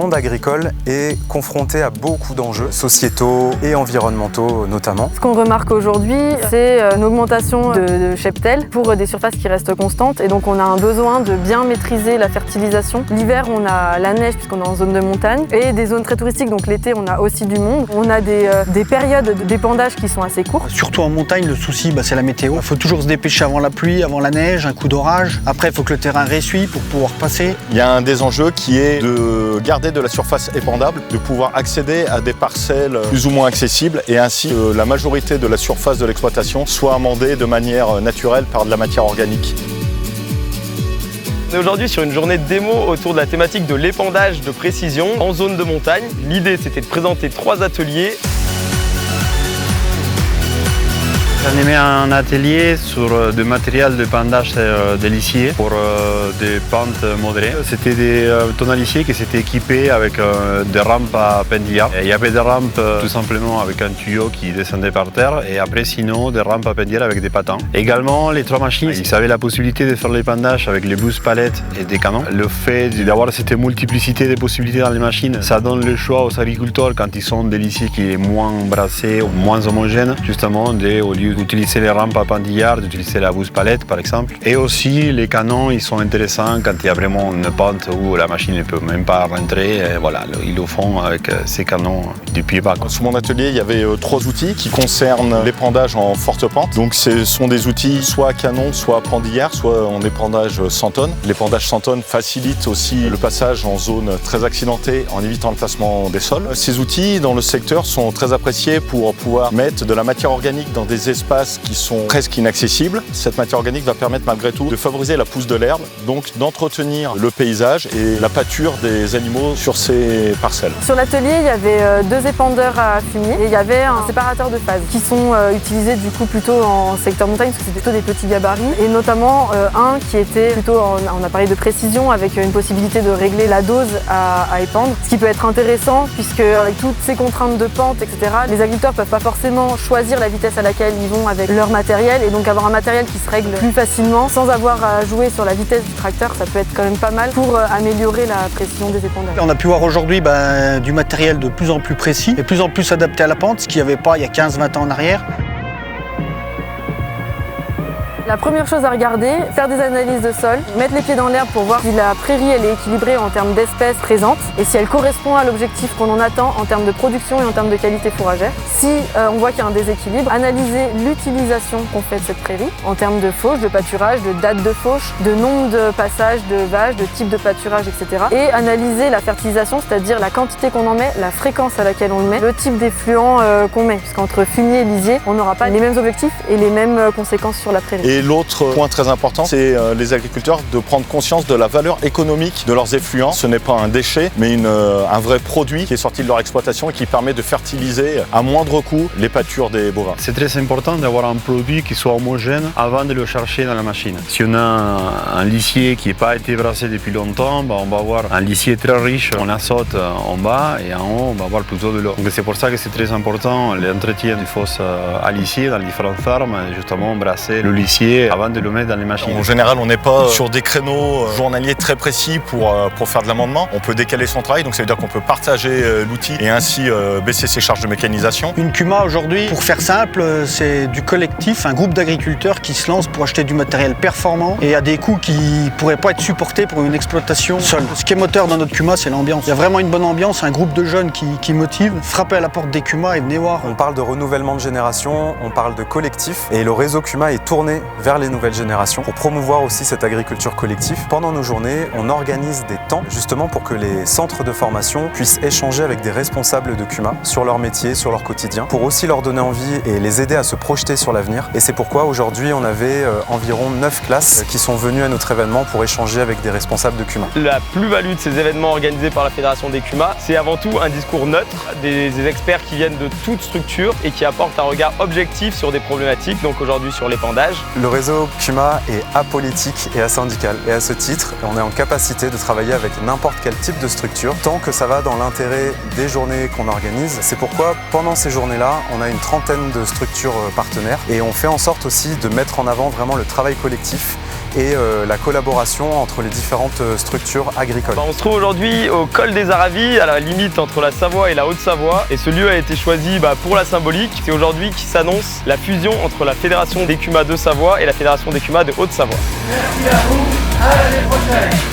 monde agricole est confronté à beaucoup d'enjeux sociétaux et environnementaux notamment. Ce qu'on remarque aujourd'hui, c'est une augmentation de cheptel pour des surfaces qui restent constantes et donc on a un besoin de bien maîtriser la fertilisation. L'hiver, on a la neige puisqu'on est en zone de montagne et des zones très touristiques, donc l'été, on a aussi du monde. On a des périodes d'épandage qui sont assez courtes. Surtout en montagne, le souci, c'est la météo. Il faut toujours se dépêcher avant la pluie, avant la neige, un coup d'orage. Après, il faut que le terrain ressuie pour pouvoir passer. Il y a un des enjeux qui est de garder de la surface épandable, de pouvoir accéder à des parcelles plus ou moins accessibles et ainsi la majorité de la surface de l'exploitation soit amendée de manière naturelle par de la matière organique. On est aujourd'hui sur une journée de démo autour de la thématique de l'épandage de précision en zone de montagne. L'idée, c'était de présenter 3 ateliers. J'ai animé un atelier sur du matériel d'épandage de lissier pour des pentes modérées. C'était des tonalissiers qui s'étaient équipés avec des rampes à pendillard. Il y avait des rampes tout simplement avec un tuyau qui descendait par terre et après sinon des rampes à pendillard avec des patins. Également les 3 machines, ils avaient la possibilité de faire l'épandage avec les bouses palettes et des canons. Le fait d'avoir cette multiplicité de possibilités dans les machines, ça donne le choix aux agriculteurs quand ils sont des lissiers qui est moins brassés ou moins homogènes, justement au lieu d'utiliser les rampes à pendillard, d'utiliser la bouse palette par exemple. Et aussi les canons, ils sont intéressants quand il y a vraiment une pente où la machine ne peut même pas rentrer. Et voilà, ils le font avec ces canons du pied bas. Sur mon atelier, il y avait 3 outils qui concernent l'épandage en forte pente. Donc ce sont des outils soit à canon, soit à pendillard, soit en épandage 100 tonnes. L'épandage 100 tonnes facilite aussi le passage en zone très accidentée en évitant le tassement des sols. Ces outils dans le secteur sont très appréciés pour pouvoir mettre de la matière organique dans des espaces qui sont presque inaccessibles. Cette matière organique va permettre malgré tout de favoriser la pousse de l'herbe, donc d'entretenir le paysage et la pâture des animaux sur ces parcelles. Sur l'atelier, il y avait 2 épandeurs à fumier et il y avait un séparateur de phase qui sont utilisés du coup plutôt en secteur montagne parce que c'est plutôt des petits gabarits et notamment un qui était plutôt en appareil de précision avec une possibilité de régler la dose à épandre, ce qui peut être intéressant puisque avec toutes ces contraintes de pente, etc., les agriculteurs ne peuvent pas forcément choisir la vitesse à laquelle ils vont avec leur matériel et donc avoir un matériel qui se règle plus facilement sans avoir à jouer sur la vitesse du tracteur, ça peut être quand même pas mal pour améliorer la précision des épandeurs. On a pu voir aujourd'hui du matériel de plus en plus précis et de plus en plus adapté à la pente, ce qu'il n'y avait pas il y a 15-20 ans en arrière. La première chose à regarder, faire des analyses de sol, mettre les pieds dans l'herbe pour voir si la prairie elle est équilibrée en termes d'espèces présentes et si elle correspond à l'objectif qu'on en attend en termes de production et en termes de qualité fourragère. Si on voit qu'il y a un déséquilibre, analyser l'utilisation qu'on fait de cette prairie en termes de fauche, de pâturage, de date de fauche, de nombre de passages de vaches, de type de pâturage, etc. Et analyser la fertilisation, c'est-à-dire la quantité qu'on en met, la fréquence à laquelle on le met, le type d'effluent qu'on met, puisqu'entre fumier et lisier, on n'aura pas les mêmes objectifs et les mêmes conséquences sur la prairie. Et l'autre point très important, c'est les agriculteurs de prendre conscience de la valeur économique de leurs effluents. Ce n'est pas un déchet, mais un vrai produit qui est sorti de leur exploitation et qui permet de fertiliser à moindre coût les pâtures des bovins. C'est très important d'avoir un produit qui soit homogène avant de le chercher dans la machine. Si on a un lissier qui n'a pas été brassé depuis longtemps, on va avoir un lissier très riche en azote en bas et en haut, on va avoir plutôt de l'eau. Donc c'est pour ça que c'est très important l'entretien des fosses à lissier dans les différentes fermes, justement brasser le lissier avant de le mettre dans les machines. En général, on n'est pas sur des créneaux journaliers très précis pour faire de l'amendement. On peut décaler son travail, donc ça veut dire qu'on peut partager l'outil et ainsi baisser ses charges de mécanisation. Une CUMA aujourd'hui, pour faire simple, c'est du collectif, un groupe d'agriculteurs qui se lance pour acheter du matériel performant et à des coûts qui ne pourraient pas être supportés pour une exploitation seule. Ce qui est moteur dans notre CUMA, c'est l'ambiance. Il y a vraiment une bonne ambiance, un groupe de jeunes qui motive. Frappez à la porte des CUMA et venez voir. On parle de renouvellement de génération, on parle de collectif et le réseau CUMA est tourné vers les nouvelles générations pour promouvoir aussi cette agriculture collective. Pendant nos journées, on organise des temps justement pour que les centres de formation puissent échanger avec des responsables de CUMA sur leur métier, sur leur quotidien, pour aussi leur donner envie et les aider à se projeter sur l'avenir. Et c'est pourquoi aujourd'hui on avait environ 9 classes qui sont venues à notre événement pour échanger avec des responsables de CUMA. La plus-value de ces événements organisés par la Fédération des CUMA, c'est avant tout un discours neutre, des experts qui viennent de toute structure et qui apportent un regard objectif sur des problématiques, donc aujourd'hui sur l'épandage. Le réseau CUMA est apolitique et asyndical. Et à ce titre, on est en capacité de travailler avec n'importe quel type de structure, tant que ça va dans l'intérêt des journées qu'on organise. C'est pourquoi, pendant ces journées-là, on a une trentaine de structures partenaires et on fait en sorte aussi de mettre en avant vraiment le travail collectif et la collaboration entre les différentes structures agricoles. On se trouve aujourd'hui au col des Aravis, à la limite entre la Savoie et la Haute-Savoie. Et ce lieu a été choisi pour la symbolique. C'est aujourd'hui qui s'annonce la fusion entre la Fédération d'écumas de Savoie et la Fédération d'écumas de Haute-Savoie. Merci à vous, à l'année prochaine.